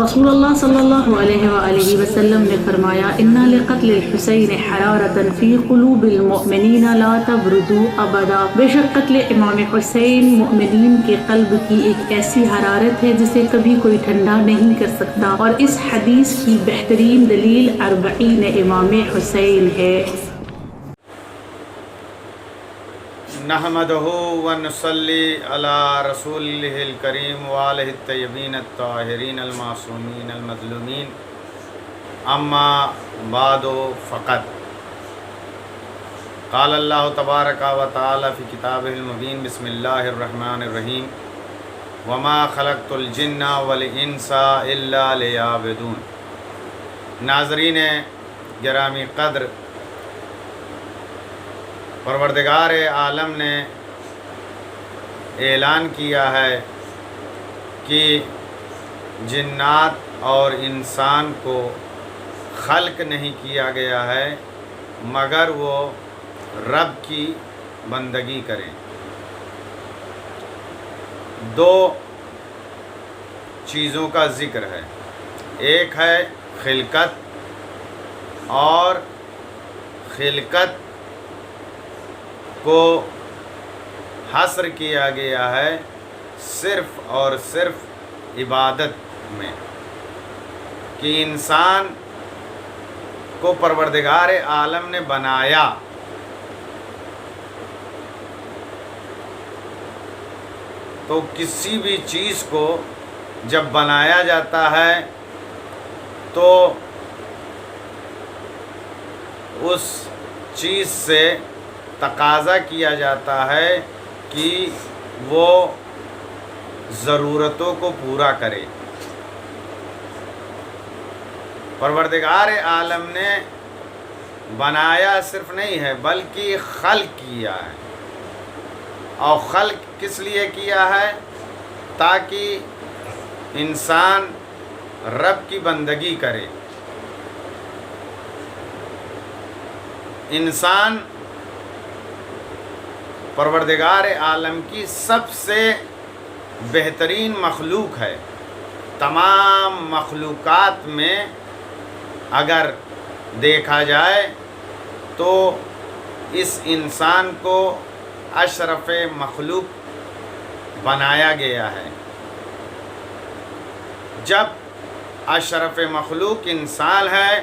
رسول اللہ صلی اللہ علیہ وآلہ وسلم نے فرمایا ان لقتل الحسین حرارة فی قلوب المؤمنین لا تبردوا ابدا، بے شک قتل امام حسین مومنین کے قلب کی ایک ایسی حرارت ہے جسے کبھی کوئی ٹھنڈا نہیں کر سکتا، اور اس حدیث کی بہترین دلیل 40 امام حسین ہے۔ نحمدہ ونصلی علی رسولہ الکریم وآلہ الطیبین الطاہرین المعصومین المظلومین، اما بعد فقط قال اللہ تبارک و تعالی فی کتابہ المبین بسم اللہ الرحمن الرحیم وما خلقت الجن والانس الا لیعبدون۔ ناظرین گرامی قدر، پروردگار عالم نے اعلان کیا ہے کہ جنات اور انسان کو خلق نہیں کیا گیا ہے مگر وہ رب کی بندگی کریں۔ دو چیزوں کا ذکر ہے، ایک ہے خلقت، اور خلقت کو حصر کیا گیا ہے صرف اور صرف عبادت میں، کہ انسان کو پروردگار عالم نے بنایا، تو کسی بھی چیز کو جب بنایا جاتا ہے تو اس چیز سے تقاضا کیا جاتا ہے کہ وہ ضرورتوں کو پورا کرے۔ پروردگار عالم نے بنایا صرف نہیں ہے بلکہ خلق کیا ہے، اور خلق کس لیے کیا ہے؟ تاکہ انسان رب کی بندگی کرے۔ انسان پروردگار عالم کی سب سے بہترین مخلوق ہے۔ تمام مخلوقات میں اگر دیکھا جائے تو اس انسان کو اشرف مخلوق بنایا گیا ہے۔ جب اشرف مخلوق انسان ہے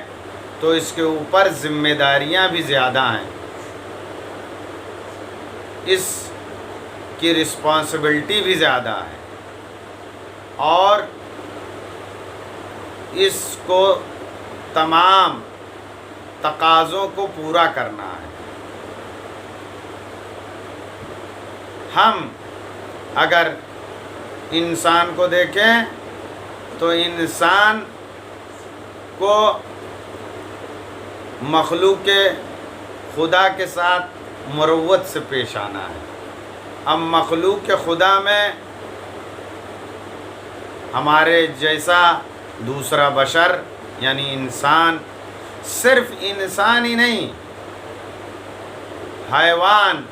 تو اس کے اوپر ذمہ داریاں بھی زیادہ ہیں، اس کی رسپانسبلٹی بھی زیادہ ہے، اور اس کو تمام تقاضوں کو پورا کرنا ہے۔ ہم اگر انسان کو دیکھیں تو انسان کو مخلوق خدا کے ساتھ مروت سے پیش آنا ہے۔ اب مخلوق خدا میں ہمارے جیسا دوسرا بشر یعنی انسان، صرف انسان ہی نہیں، حیوان،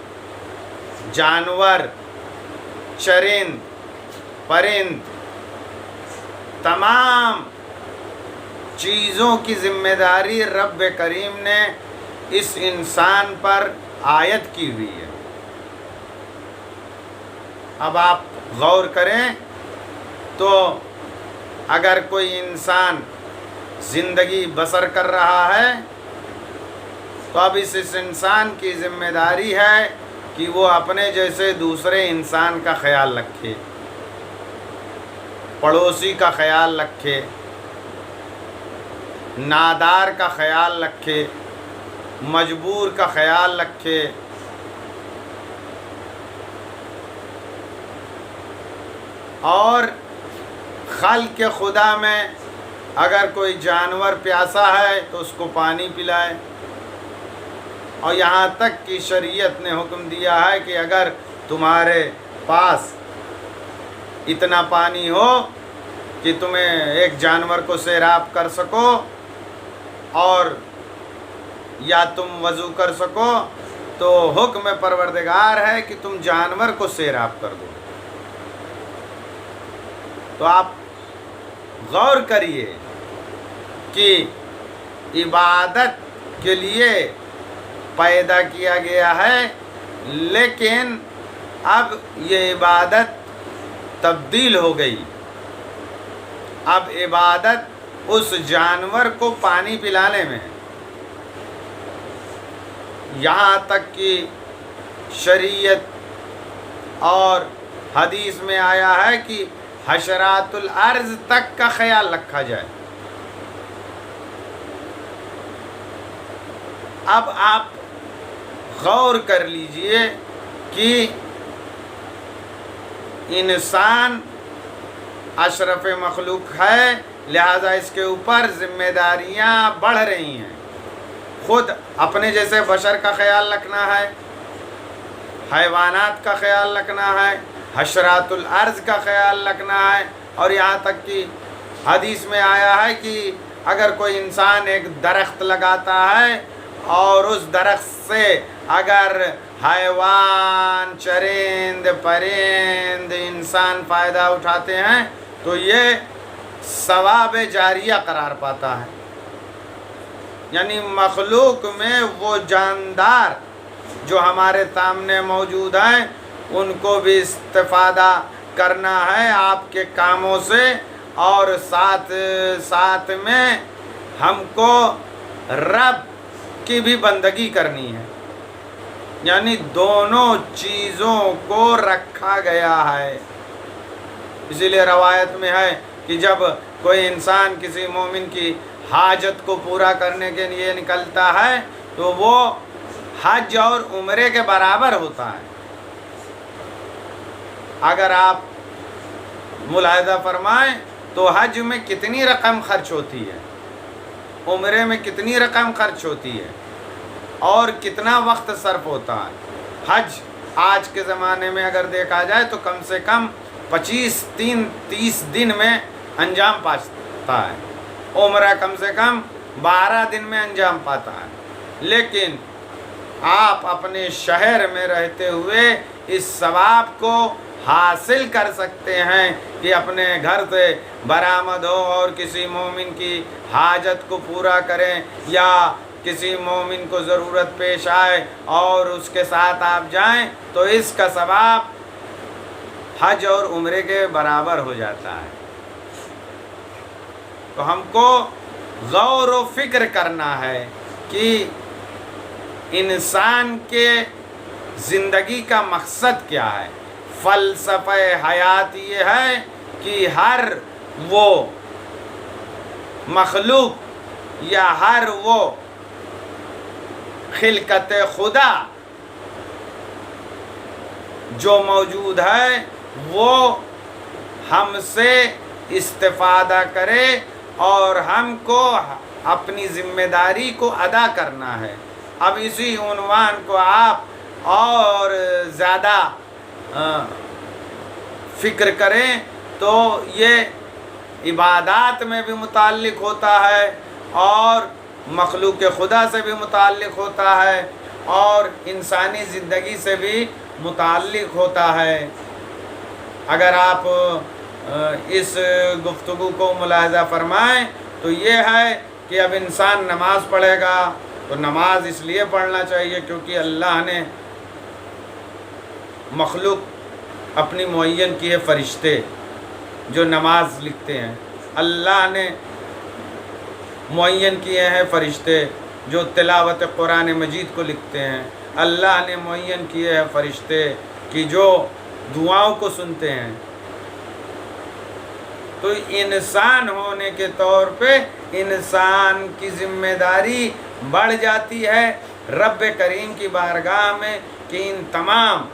جانور، چرند، پرند، تمام چیزوں کی ذمہ داری رب کریم نے اس انسان پر عائد کی ہوئی ہے۔ اب آپ غور کریں تو اگر کوئی انسان زندگی بسر کر رہا ہے تو اب اس انسان کی ذمہ داری ہے کہ وہ اپنے جیسے دوسرے انسان کا خیال رکھے، پڑوسی کا خیال رکھے، نادار کا خیال رکھے، مجبور کا خیال رکھے، اور خلق خدا میں اگر کوئی جانور پیاسا ہے تو اس کو پانی پلائے، اور یہاں تک کہ شریعت نے حکم دیا ہے کہ اگر تمہارے پاس اتنا پانی ہو کہ تمہیں ایک جانور کو سیراب کر سکو اور یا تم وضو کر سکو، تو حکم پروردگار ہے کہ تم جانور کو سیراب کر دو۔ تو آپ غور کریے کہ عبادت کے لیے پیدا کیا گیا ہے، لیکن اب یہ عبادت تبدیل ہو گئی۔ اب عبادت اس جانور کو پانی پلانے میں ہے، یہاں تک کہ شریعت اور حدیث میں آیا ہے کہ حشرات الارض تک کا خیال رکھا جائے۔ اب آپ غور کر لیجئے کہ انسان اشرف مخلوق ہے، لہذا اس کے اوپر ذمہ داریاں بڑھ رہی ہیں۔ خود اپنے جیسے بشر کا خیال رکھنا ہے، حیوانات کا خیال رکھنا ہے، حشرات الارض کا خیال رکھنا ہے، اور یہاں تک کہ حدیث میں آیا ہے کہ اگر کوئی انسان ایک درخت لگاتا ہے اور اس درخت سے اگر حیوان، چرند، پرند، انسان فائدہ اٹھاتے ہیں تو یہ ثواب جاریہ قرار پاتا ہے۔ یعنی مخلوق میں وہ جاندار جو ہمارے سامنے موجود ہیں ان کو بھی استفادہ کرنا ہے آپ کے کاموں سے، اور ساتھ ساتھ میں ہم کو رب کی بھی بندگی کرنی ہے۔ یعنی دونوں چیزوں کو رکھا گیا ہے۔ اسی لیے روایت میں ہے کہ جب کوئی انسان کسی مومن کی حاجت کو پورا کرنے کے لیے نکلتا ہے تو وہ حج اور عمرے کے برابر ہوتا ہے۔ اگر آپ ملاحظہ فرمائیں تو حج میں کتنی رقم خرچ ہوتی ہے، عمرے میں کتنی رقم خرچ ہوتی ہے، اور کتنا وقت صرف ہوتا ہے۔ حج آج کے زمانے میں اگر دیکھا جائے تو کم سے کم 25-30 دن میں انجام پاتا ہے، عمرہ کم سے کم 12 دن میں انجام پاتا ہے۔ لیکن آپ اپنے شہر میں رہتے ہوئے اس ثواب کو حاصل کر سکتے ہیں کہ اپنے گھر سے برآمد ہو اور کسی مومن کی حاجت کو پورا کریں، یا کسی مومن کو ضرورت پیش آئے اور اس کے ساتھ آپ جائیں تو اس کا ثواب حج اور عمرے کے برابر ہو جاتا ہے۔ تو ہم کو غور و فکر کرنا ہے کہ انسان کے زندگی کا مقصد کیا ہے۔ فلسفہ حیات یہ ہے کہ ہر وہ مخلوق یا ہر وہ خلقت خدا جو موجود ہے وہ ہم سے استفادہ کرے اور ہم کو اپنی ذمہ داری کو ادا کرنا ہے۔ اب اسی عنوان کو آپ اور زیادہ فکر کریں تو یہ عبادات میں بھی متعلق ہوتا ہے اور مخلوق خدا سے بھی متعلق ہوتا ہے اور انسانی زندگی سے بھی متعلق ہوتا ہے۔ اگر آپ اس گفتگو کو ملاحظہ فرمائیں تو یہ ہے کہ اب انسان نماز پڑھے گا تو نماز اس لیے پڑھنا چاہیے کیونکہ اللہ نے مخلوق اپنی معین کیے فرشتے جو نماز لکھتے ہیں، اللہ نے معین کیے ہیں فرشتے جو تلاوت قرآن مجید کو لکھتے ہیں، اللہ نے معین کیے ہیں فرشتے کہ جو دعاؤں کو سنتے ہیں۔ تو انسان ہونے کے طور پہ انسان کی ذمہ داری بڑھ جاتی ہے رب کریم کی بارگاہ میں کہ ان تمام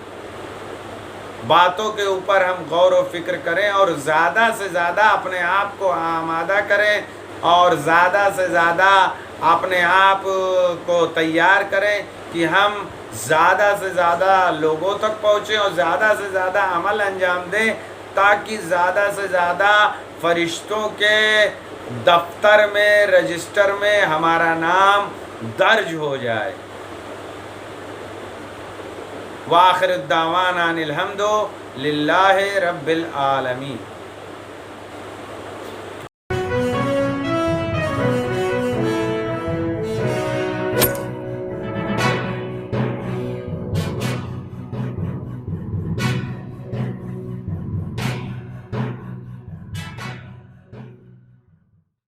باتوں کے اوپر ہم غور و فکر کریں اور زیادہ سے زیادہ اپنے آپ کو آمادہ کریں اور زیادہ سے زیادہ اپنے آپ کو تیار کریں کہ ہم زیادہ سے زیادہ لوگوں تک پہنچیں اور زیادہ سے زیادہ عمل انجام دیں تاکہ زیادہ سے زیادہ فرشتوں کے دفتر میں، رجسٹر میں ہمارا نام درج ہو جائے۔ وآخر الدعوانا ان الحمد للہ رب العالمین۔